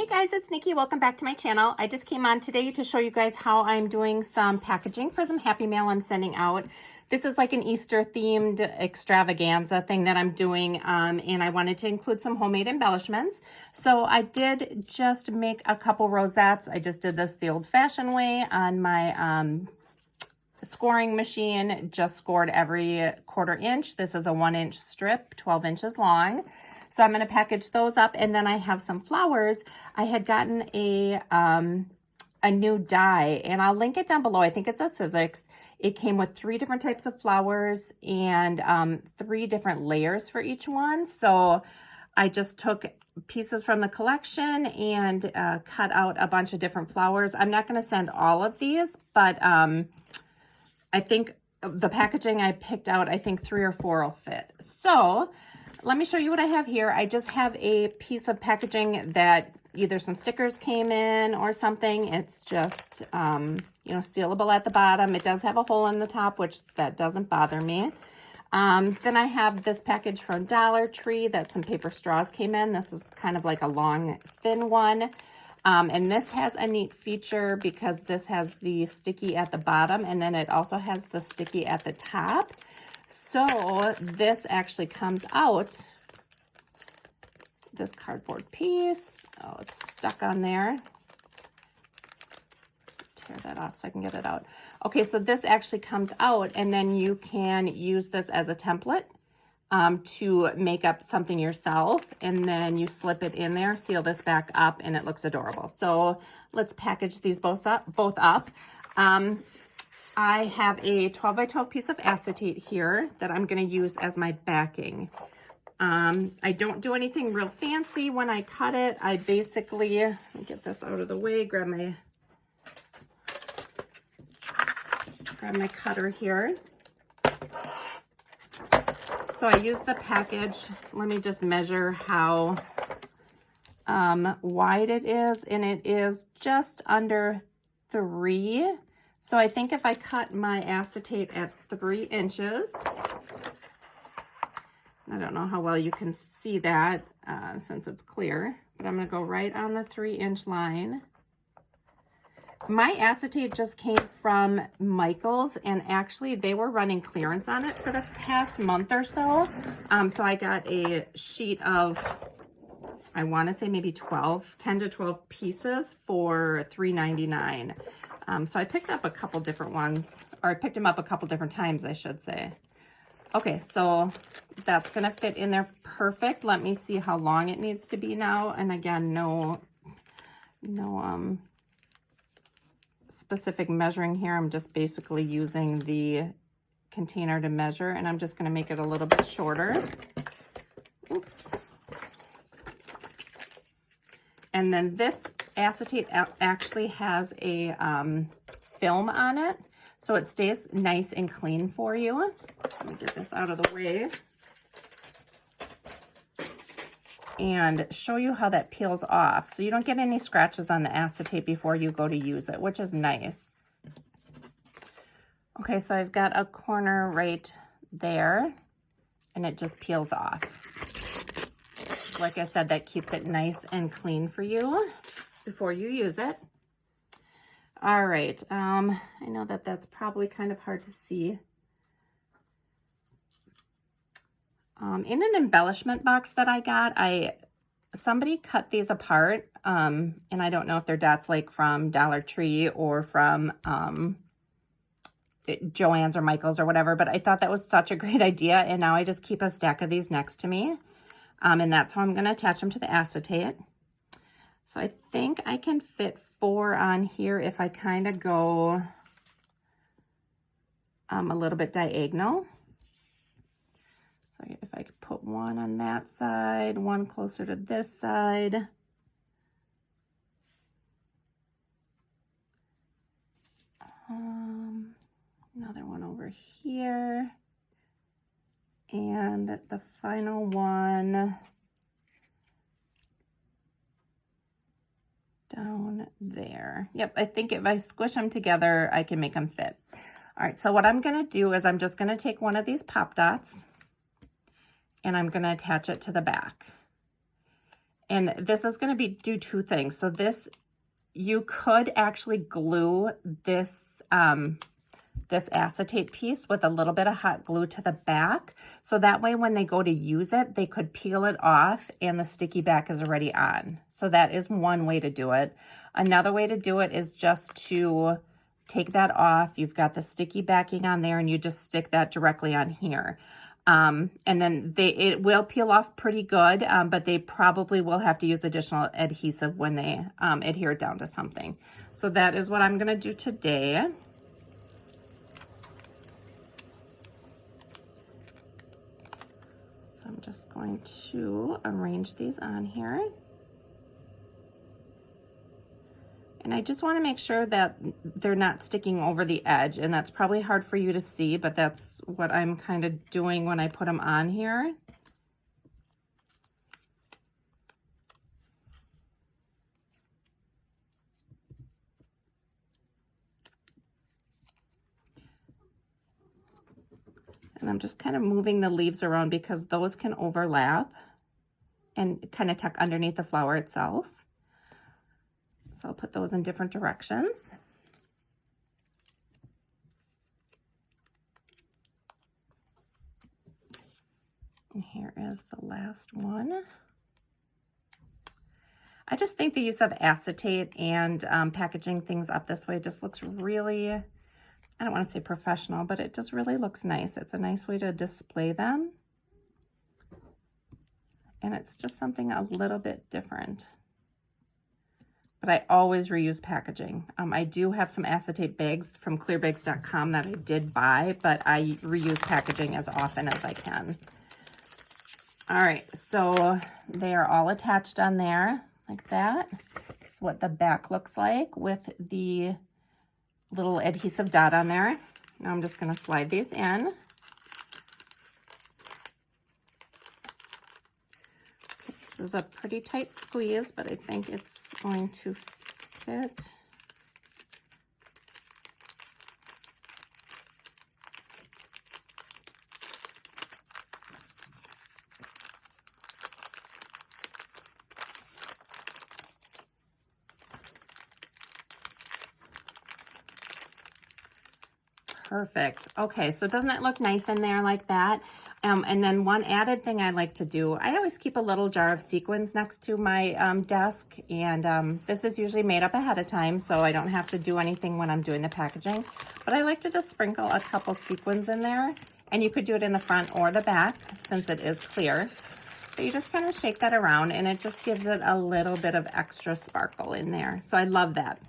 Hey guys, it's Nikki. Welcome back to my channel. I just came on today to show you guys how I'm doing some packaging for some Happy Mail I'm sending out. This is like an Easter themed extravaganza thing that I'm doing, and I wanted to include some homemade embellishments. So I did just make a couple rosettes. I just did this the old-fashioned way on my scoring machine. Just scored every 1/4 inch. This is a 1-inch strip, 12 inches long. So I'm going to package those up, and then I have some flowers. I had gotten a new die, and I'll link it down below. I think it's a Sizzix. It came with 3 different types of flowers and 3 different layers for each one. So I just took pieces from the collection and cut out a bunch of different flowers. I'm not going to send all of these, but I think the packaging I picked out, I think 3 or 4 will fit. So let me show you what I have here. I just have a piece of packaging that either some stickers came in or something. It's just, you know, sealable at the bottom. It does have a hole in the top, which that doesn't bother me. Then I have this package from Dollar Tree that some paper straws came in. This is kind of like a long, thin one. And this has a neat feature because this has the sticky at the bottom, and then it also has the sticky at the top. So this actually comes out, this cardboard piece. Oh, it's stuck on there. Tear that off so I can get it out. Okay, so this actually comes out, and then you can use this as a template to make up something yourself, and then you slip it in there, seal this back up, and it looks adorable. So let's package these both up. I have a 12 by 12 piece of acetate here that I'm going to use as my backing. I don't do anything real fancy when I cut it. I basically, let me get this out of the way, grab my cutter here. So I use the package. Let me just measure how wide it is, and it is just under 3. So I think if I cut my acetate at 3 inches, I don't know how well you can see that since it's clear, but I'm going to go right on the 3-inch line. My acetate just came from Michael's, and actually they were running clearance on it for the past month or so. So I got a sheet of, I want to say maybe 10 to 12 pieces for $3.99. So I picked up a couple different ones, or I picked them up a couple different times, I should say. Okay, so that's going to fit in there perfect. Let me see how long it needs to be now. And again, no specific measuring here. I'm just basically using the container to measure, and I'm just going to make it a little bit shorter. Oops. And then this acetate actually has a film on it, so it stays nice and clean for you. Let me get this out of the way and show you how that peels off. So you don't get any scratches on the acetate before you go to use it, which is nice. Okay, so I've got a corner right there, and it just peels off. Like I said, that keeps it nice and clean for you before you use it. All right, I know that that's probably kind of hard to see. In an embellishment box that I got, somebody cut these apart, and I don't know if they're dots like from Dollar Tree or from Joann's or Michael's or whatever, but I thought that was such a great idea, and now I just keep a stack of these next to me. And that's how I'm going to attach them to the acetate. So I think I can fit 4 on here if I kind of go a little bit diagonal. So if I could put 1 on that side, 1 closer to this side. Another one over here. And the final one down there. Yep, I think if I squish them together, I can make them fit. All right, so what I'm going to do is I'm just going to take one of these pop dots, and I'm going to attach it to the back. And this is going to do two things. So this, you could actually glue this, this acetate piece with a little bit of hot glue to the back. So that way when they go to use it, they could peel it off and the sticky back is already on. So that is one way to do it. Another way to do it is just to take that off. You've got the sticky backing on there and you just stick that directly on here. And then it will peel off pretty good, but they probably will have to use additional adhesive when they adhere it down to something. So that is what I'm going to do today. So I'm just going to arrange these on here. And I just want to make sure that they're not sticking over the edge, and that's probably hard for you to see, but that's what I'm kind of doing when I put them on here. And I'm just kind of moving the leaves around because those can overlap and kind of tuck underneath the flower itself. So I'll put those in different directions. And here is the last one. I just think the use of acetate and packaging things up this way just looks really, I don't want to say professional, but it just really looks nice. It's a nice way to display them. And it's just something a little bit different. But I always reuse packaging. I do have some acetate bags from clearbags.com that I did buy, but I reuse packaging as often as I can. All right, so they are all attached on there like that. This is what the back looks like with the little adhesive dot on there. Now I'm just gonna slide these in. This is a pretty tight squeeze, but I think it's going to fit. Perfect. Okay, so doesn't it look nice in there like that? And then one added thing I like to do, I always keep a little jar of sequins next to my desk, and this is usually made up ahead of time, so I don't have to do anything when I'm doing the packaging. But I like to just sprinkle a couple sequins in there, and you could do it in the front or the back since it is clear. But you just kind of shake that around, and it just gives it a little bit of extra sparkle in there. So I love that.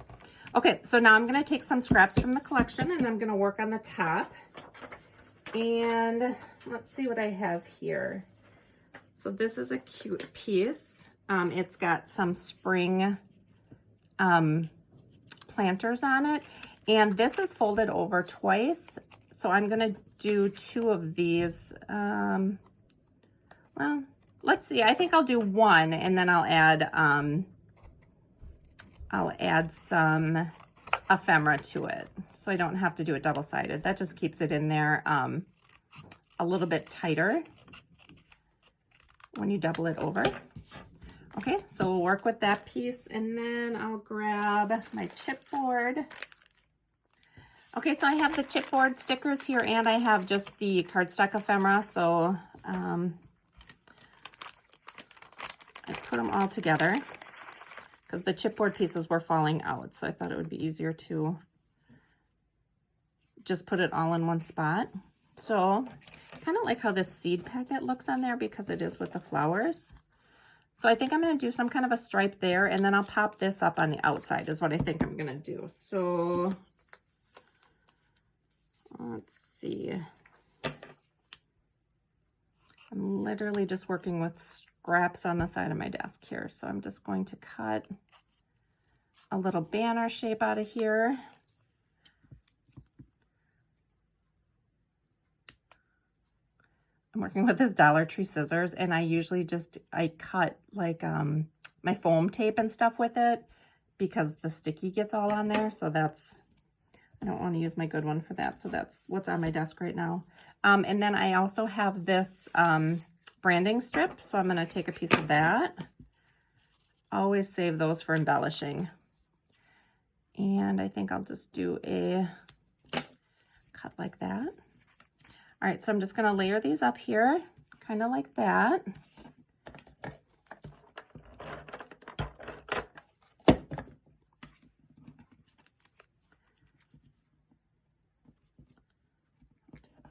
Okay, so now I'm going to take some scraps from the collection and I'm going to work on the top. And let's see what I have here. So this is a cute piece. It's got some spring planters on it. And this is folded over twice. So I'm going to do 2 of these. Well, let's see. I think I'll do 1 and then I'll add some ephemera to it, so I don't have to do it double-sided. That just keeps it in there a little bit tighter when you double it over. Okay, so we'll work with that piece, and then I'll grab my chipboard. Okay, so I have the chipboard stickers here, and I have just the cardstock ephemera, so I put them all together, because the chipboard pieces were falling out. So I thought it would be easier to just put it all in one spot. So kind of like how this seed packet looks on there because it is with the flowers. So I think I'm going to do some kind of a stripe there, and then I'll pop this up on the outside is what I think I'm going to do. So let's see. I'm literally just working with scraps on the side of my desk here. So I'm just going to cut a little banner shape out of here. I'm working with this Dollar Tree scissors, and I usually I cut like my foam tape and stuff with it because the sticky gets all on there. So I don't want to use my good one for that. So that's what's on my desk right now. And then I also have this branding strip. So I'm going to take a piece of that. always save those for embellishing. And I think I'll just do a cut like that. All right, so I'm just gonna layer these up here, kind of like that.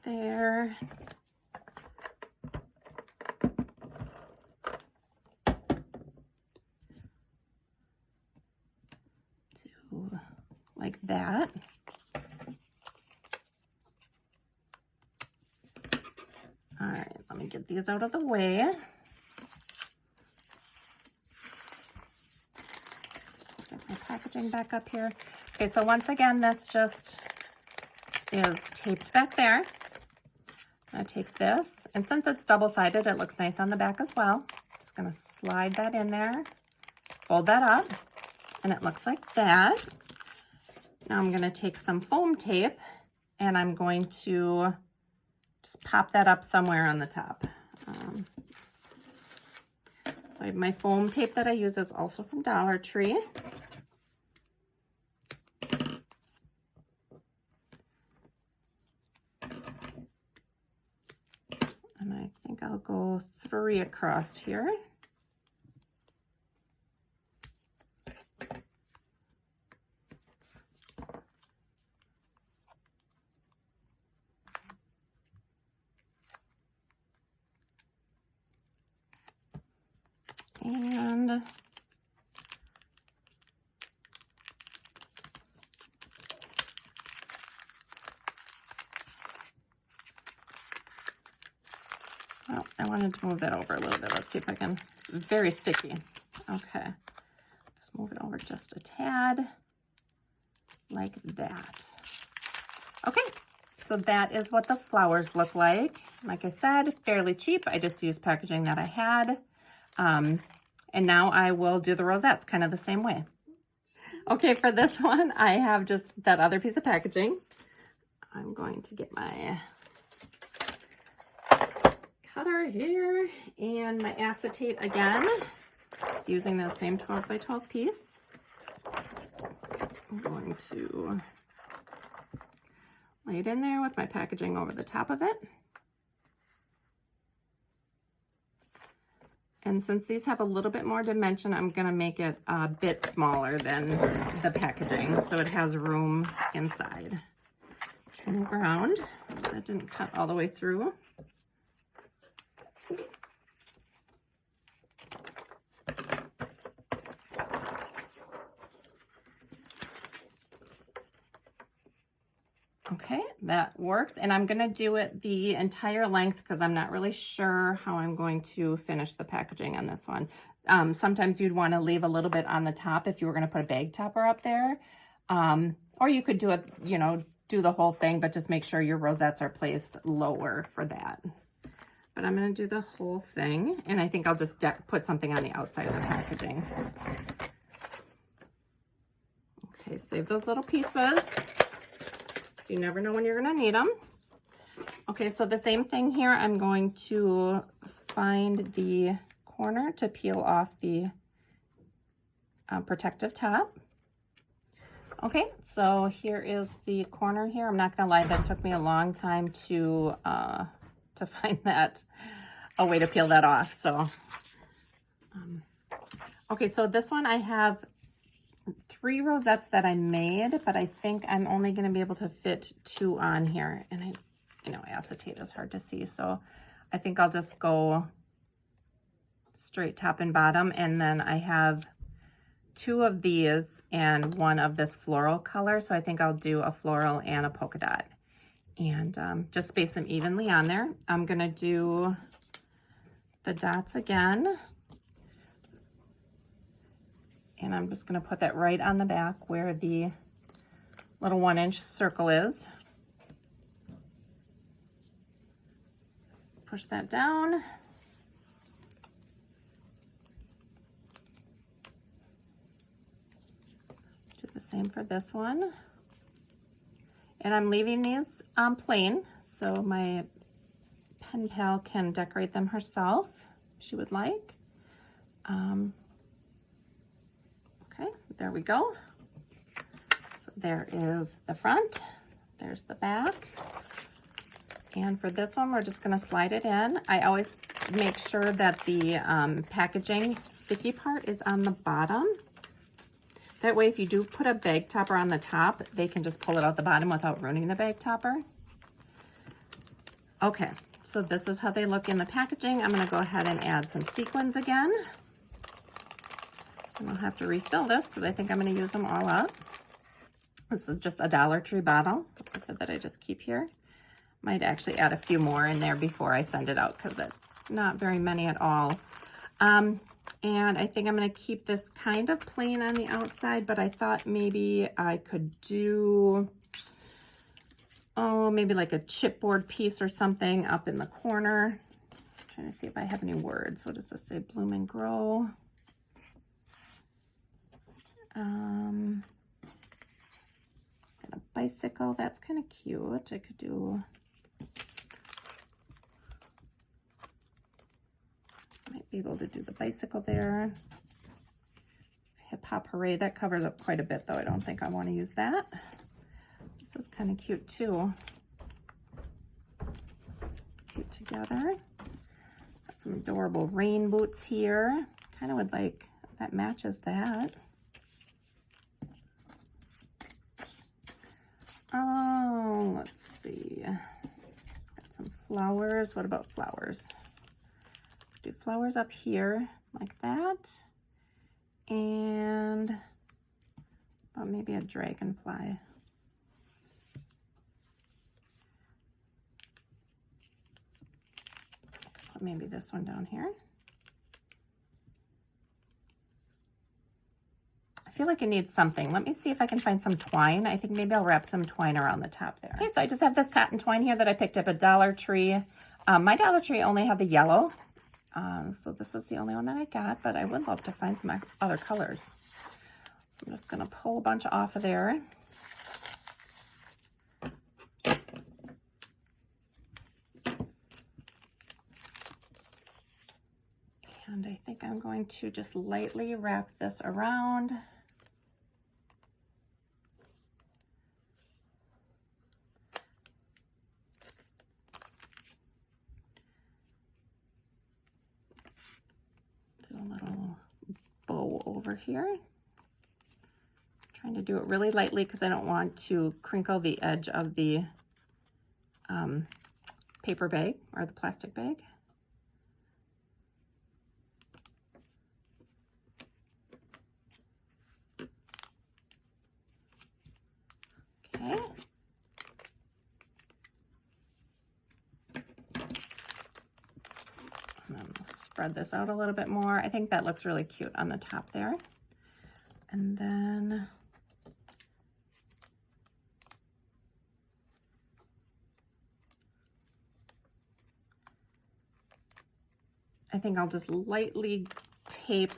There. Do like that. All right, let me get these out of the way. Get my packaging back up here. Okay, so once again, this just is taped back there. I'm gonna take this, and since it's double-sided, it looks nice on the back as well. Just gonna slide that in there, fold that up, and it looks like that. Now I'm gonna take some foam tape, and I'm going to just pop that up somewhere on the top. So I have my foam tape that I use is also from Dollar Tree. And I think I'll go 3 across here. And well, I wanted to move that over a little bit. Let's see if I can. It's very sticky. Okay. Just move it over just a tad, like that. Okay, so that is what the flowers look like. Like I said, fairly cheap. I just used packaging that I had. And now I will do the rosettes kind of the same way. Okay, for this one, I have just that other piece of packaging. I'm going to get my cutter here and my acetate again, just using that same 12 by 12 piece. I'm going to lay it in there with my packaging over the top of it. And since these have a little bit more dimension, I'm gonna make it a bit smaller than the packaging so it has room inside. Turn around. That didn't cut all the way through. Okay, that works. And I'm gonna do it the entire length because I'm not really sure how I'm going to finish the packaging on this one. Sometimes you'd wanna leave a little bit on the top if you were gonna put a bag topper up there. Or you could do it, you know, do the whole thing, but just make sure your rosettes are placed lower for that. But I'm gonna do the whole thing. And I think I'll just put something on the outside of the packaging. Okay, save those little pieces. You never know when you're gonna need them. Okay, so the same thing here, I'm going to find the corner to peel off the protective top. Okay, so here is the corner here. I'm not gonna lie, that took me a long time to find that, a way to peel that off, so. Okay, so this one I have 3 rosettes that I made, but I think I'm only going to be able to fit 2 on here. And I know acetate is hard to see, so I think I'll just go straight top and bottom. And then I have 2 of these and 1 of this floral color. So I think I'll do a floral and a polka dot. And just space them evenly on there. I'm going to do the dots again. And I'm just going to put that right on the back where the little 1-inch circle is. Push that down. Do the same for this one. And I'm leaving these plain, so my pen pal can decorate them herself if she would like. there we go. So there is the front, there's the back. And for this one, we're just gonna slide it in. I always make sure that the packaging sticky part is on the bottom. That way, if you do put a bag topper on the top, they can just pull it out the bottom without ruining the bag topper. Okay, so this is how they look in the packaging. I'm gonna go ahead and add some sequins again. And I'll have to refill this because I think I'm gonna use them all up. This is just a Dollar Tree bottle, like I said, that I just keep here. Might actually add a few more in there before I send it out because it's not very many at all. And I think I'm going to keep this kind of plain on the outside, but I thought maybe I could do, maybe like a chipboard piece or something up in the corner. I'm trying to see if I have any words. What does this say? Bloom and grow. And a bicycle. That's kind of cute. I could do... Might be able to do the bicycle there. Hip hop hooray, that covers up quite a bit though. I don't think I want to use that. This is kind of cute too. Cute together. Got some adorable rain boots here. Kind of would like, that matches that. Oh, let's see. Got some flowers. What about flowers? Do flowers up here like that, and maybe a dragonfly. Put maybe this one down here. I feel like it needs something. Let me see if I can find some twine. I think maybe I'll wrap some twine around the top there. Okay, so I just have this cotton twine here that I picked up at Dollar Tree. My Dollar Tree only had the yellow. So this is the only one that I got, but I would love to find some other colors. So I'm just going to pull a bunch off of there. And I think I'm going to just lightly wrap this around. Over here. Trying to do it really lightly because I don't want to crinkle the edge of the paper bag or the plastic bag. Okay. And then we'll spread this out a little bit more. I think that looks really cute on the top there. And then I think I'll just lightly tape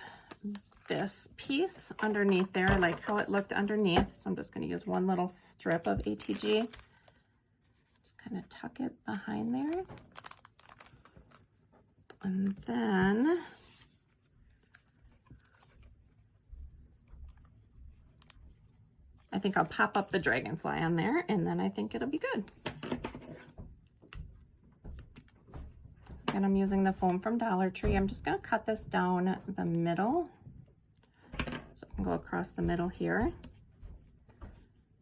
this piece underneath there, like how it looked underneath. So I'm just going to use one little strip of ATG. Just kind of tuck it behind there. And then I think I'll pop up the dragonfly on there, and then I think it'll be good. And I'm using the foam from Dollar Tree. I'm just going to cut this down the middle. So I can go across the middle here.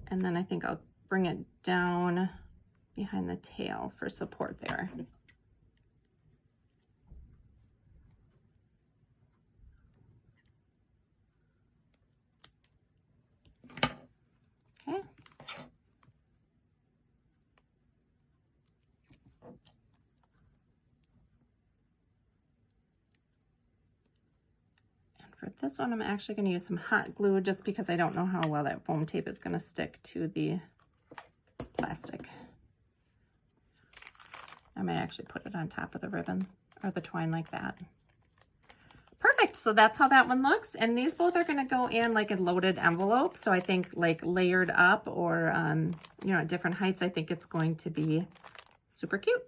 And then I think I'll bring it down behind the tail for support there. Okay. For this one, I'm actually going to use some hot glue just because I don't know how well that foam tape is going to stick to the plastic. I might actually put it on top of the ribbon or the twine like that. Perfect. So that's how that one looks. And these both are going to go in like a loaded envelope. So I think like layered up or, you know, at different heights, I think it's going to be super cute.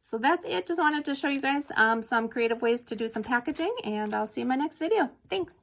So that's it. Just wanted to show you guys some creative ways to do some packaging, and I'll see you in my next video. Thanks.